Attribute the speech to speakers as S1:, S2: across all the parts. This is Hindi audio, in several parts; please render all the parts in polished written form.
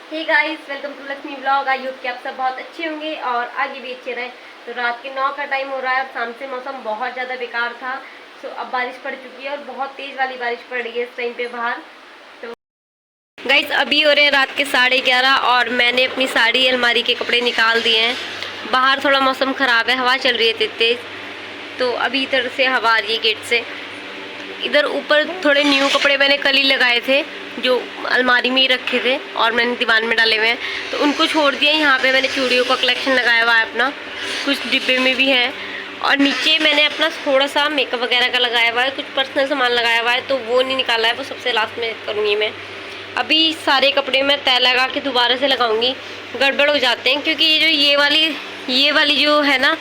S1: Hey guys, welcome to Lakshmi blog. I hope कि आप सब बहुत अच्छे होंगे और आगे भी अच्छे रहें। तो रात के 9 का टाइम हो रहा है और शाम से मौसम बहुत ज़्यादा बेकार था। तो अब बारिश पड़ चुकी है और बहुत तेज़ वाली बारिश पड़ रही है इस टाइम पे बाहर। तो गाइस अभी हो रहे हैं रात के 11:30 और मैंने अपनी साड़ी अलमारी के कपड़े निकाल दिए हैं। बाहर थोड़ा मौसम ख़राब है, हवा चल रही है तेज़। तो अभी इधर से हवा आ रही है गेट से। इधर ऊपर थोड़े न्यू कपड़े मैंने कल ही लगाए थे जो अलमारी में ही रखे थे और मैंने दीवान में डाले हुए हैं, तो उनको छोड़ दिया। यहाँ पे मैंने चूड़ियों का कलेक्शन लगाया हुआ है अपना, कुछ डिब्बे में भी है। और नीचे मैंने अपना थोड़ा सा मेकअप वगैरह का लगाया हुआ है, कुछ पर्सनल सामान लगाया हुआ है, तो वो नहीं निकाला है, वो सबसे लास्ट में करूँगी मैं। अभी सारे कपड़े मैं तय लगा के दोबारा से लगाऊंगी, गड़बड़ हो जाते हैं क्योंकि ये वाली जो है ना,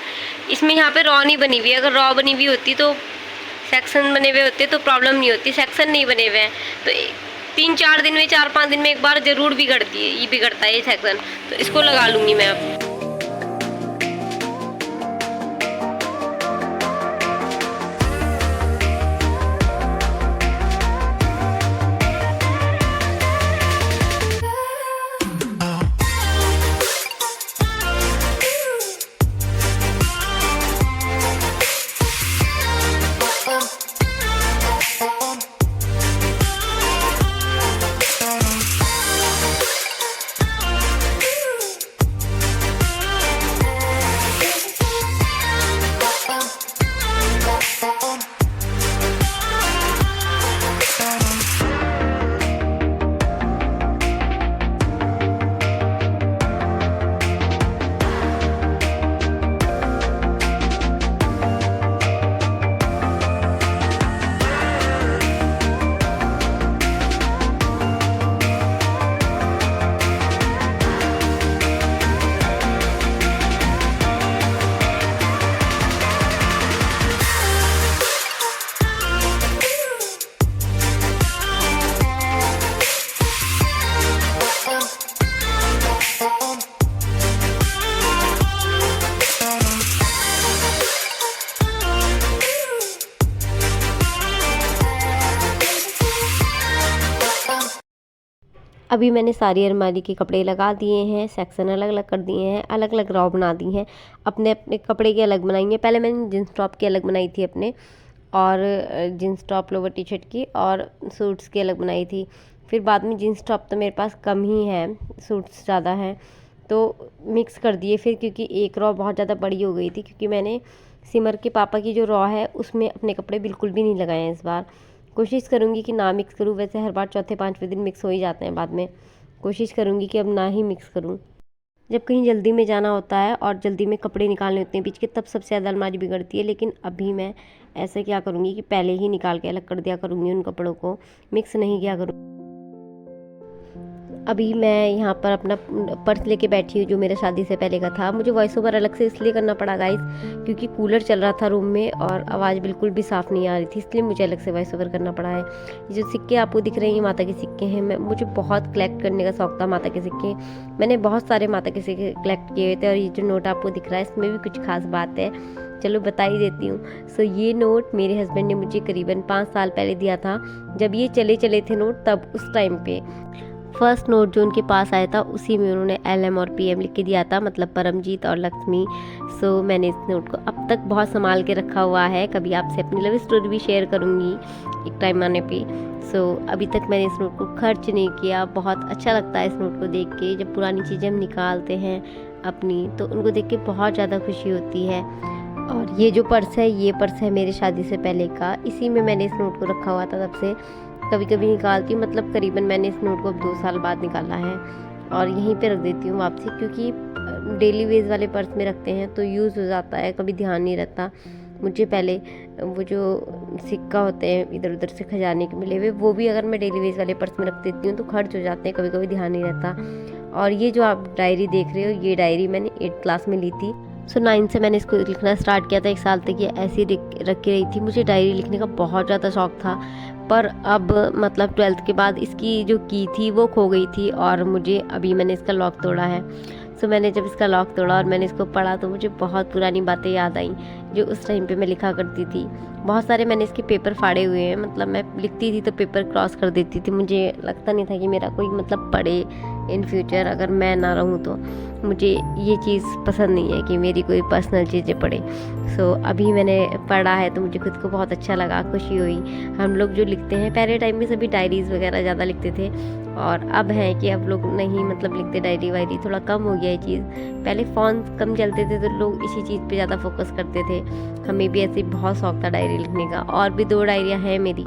S1: इसमें यहाँ पे रॉ नहीं बनी हुई है। अगर रॉ बनी हुई होती तो सेक्शन बने हुए होते तो प्रॉब्लम नहीं होती। सेक्शन नहीं बने हुए हैं तो 3-4 दिन में, 4-5 दिन में एक बार ज़रूर बिगड़ता है ये सेक्शन। तो इसको लगा लूँगी मैं अब। अभी मैंने सारी अलमारी के कपड़े लगा दिए हैं, सेक्शन अलग अलग कर दिए हैं, अलग अलग रॉ बना दी हैं। अपने अपने कपड़े की अलग बनाई हैं। पहले मैंने जींस टॉप की अलग बनाई थी अपने, और jeans top lower T shirt की, और सूट्स की अलग बनाई थी। फिर बाद में जींस टॉप तो मेरे पास कम ही है, सूट्स ज़्यादा हैं, तो मिक्स कर दिए फिर, क्योंकि एक रॉ बहुत ज़्यादा बड़ी हो गई थी। क्योंकि मैंने सिमर के पापा की जो रॉ है उसमें अपने कपड़े बिल्कुल भी नहीं लगाए हैं इस बार। कोशिश करूँगी कि ना मिक्स करूँ, वैसे हर बार चौथे 5वें दिन मिक्स हो ही जाते हैं बाद में। कोशिश करूँगी कि अब ना ही मिक्स करूँ। जब कहीं जल्दी में जाना होता है और जल्दी में कपड़े निकालने होते हैं बीच के, तब सबसे ज़्यादा अलमारी बिगड़ती है। लेकिन अभी मैं ऐसे क्या करूँगी कि पहले ही निकाल के अलग कर दिया करूँगी उन कपड़ों को, मिक्स नहीं किया करूँ। अभी मैं यहाँ पर अपना पर्स लेके बैठी हूँ जो मेरा शादी से पहले का था। मुझे वॉइस ओवर अलग से इसलिए करना पड़ा गाइस, क्योंकि कूलर चल रहा था रूम में और आवाज़ बिल्कुल भी साफ़ नहीं आ रही थी, इसलिए मुझे अलग से वॉइस ओवर करना पड़ा है। ये जो सिक्के आपको दिख रहे हैं, माता के सिक्के हैं। मुझे बहुत कलेक्ट करने का शौक था माता के सिक्के। मैंने बहुत सारे माता के सिक्के कलेक्ट किए हुए थे। और ये जो नोट आपको दिख रहा है, इसमें भी कुछ खास बात है, चलो बता ही देती हूँ। सो ये नोट मेरे हस्बैंड ने मुझे करीबन 5 साल पहले दिया था, जब ये चले थे नोट, तब उस टाइम पे फर्स्ट नोट जो उनके पास आया था उसी में उन्होंने LM और PM लिख के दिया था, मतलब परमजीत और लक्ष्मी। सो मैंने इस नोट को अब तक बहुत संभाल के रखा हुआ है। कभी आपसे अपनी लव स्टोरी भी शेयर करूँगी एक टाइम आने पे। सो अभी तक मैंने इस नोट को खर्च नहीं किया। बहुत अच्छा लगता है इस नोट को देख के। जब पुरानी चीज़ें हम निकालते हैं अपनी, तो उनको देख के बहुत ज़्यादा खुशी होती है। और ये जो पर्स है, ये पर्स है मेरे शादी से पहले का। इसी में मैंने इस नोट को रखा हुआ था, तब से कभी कभी निकालती हूँ। मतलब करीबन मैंने इस नोट को अब 2 साल बाद निकाला है और यहीं पे रख देती हूँ वापसी, क्योंकि डेली वेज वाले पर्स में रखते हैं तो यूज़ हो जाता है, कभी ध्यान नहीं रहता। मुझे पहले वो जो सिक्का होते हैं इधर उधर से खजाने के मिले हुए, वो भी अगर मैं डेली वेज वाले पर्स में रख देती हूँ तो खर्च हो जाते हैं, कभी कभी ध्यान नहीं रहता। और ये जो आप डायरी देख रहे हो, ये डायरी मैंने 8th क्लास में ली थी। सो 9 से मैंने इसको लिखना स्टार्ट किया था। 1 साल तक ये ऐसे ही रखी रही थी। मुझे डायरी लिखने का बहुत ज़्यादा शौक था, पर अब मतलब 12th के बाद इसकी जो की थी वो खो गई थी और अभी मैंने इसका लॉक तोड़ा है। सो मैंने जब इसका लॉक तोड़ा और मैंने इसको पढ़ा तो मुझे बहुत पुरानी बातें याद आई जो उस टाइम पे मैं लिखा करती थी। बहुत सारे मैंने इसके पेपर फाड़े हुए हैं, मतलब मैं लिखती थी तो पेपर क्रॉस कर देती थी। मुझे लगता नहीं था कि मेरा कोई मतलब पढ़े इन फ्यूचर अगर मैं ना रहूँ तो। मुझे ये चीज़ पसंद नहीं है कि मेरी कोई पर्सनल चीज़ें पढ़े। सो अभी मैंने पढ़ा है तो मुझे खुद को बहुत अच्छा लगा, खुशी हुई। हम लोग जो लिखते हैं, पहले टाइम में सभी डायरीज़ वगैरह ज़्यादा लिखते थे, और अब है कि अब लोग नहीं मतलब लिखते डायरी वायरी, थोड़ा कम हो गया ये चीज़। पहले फ़ोन कम चलते थे तो लोग इसी चीज़ पे ज़्यादा फोकस करते थे। हमें भी ऐसे बहुत शौक था डायरी लिखने का, और भी 2 डायरियाँ हैं मेरी।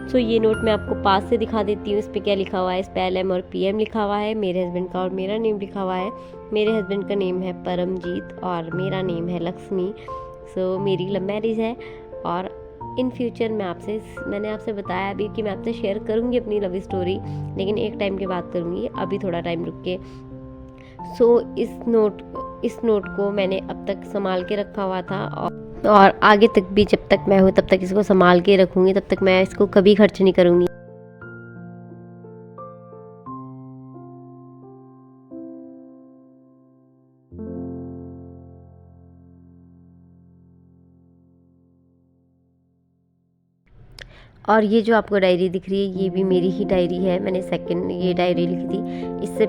S1: सो ये नोट मैं आपको पास से दिखा देती हूँ। इस पे क्या लिखा हुआ है, इस पे LM और PM लिखा हुआ है, मेरे हस्बैंड का और मेरा नेम लिखा हुआ है। मेरे हस्बैंड का नेम है परमजीत और मेरा नेम है लक्ष्मी। सो मेरी लव मैरिज है, और इन फ्यूचर मैंने आपसे बताया अभी कि मैं आपसे शेयर करूँगी अपनी लव स्टोरी, लेकिन एक टाइम के बाद करूँगी, अभी थोड़ा टाइम रुक के। सो इस नोट को मैंने अब तक संभाल के रखा हुआ था, और आगे तक भी जब तक मैं हूँ तब तक इसको संभाल के रखूँगी, तब तक मैं इसको कभी खर्च नहीं करूँगी। और ये जो आपको डायरी दिख रही है, ये भी मेरी ही डायरी है। मैंने सेकंड ये डायरी लिखी थी। इससे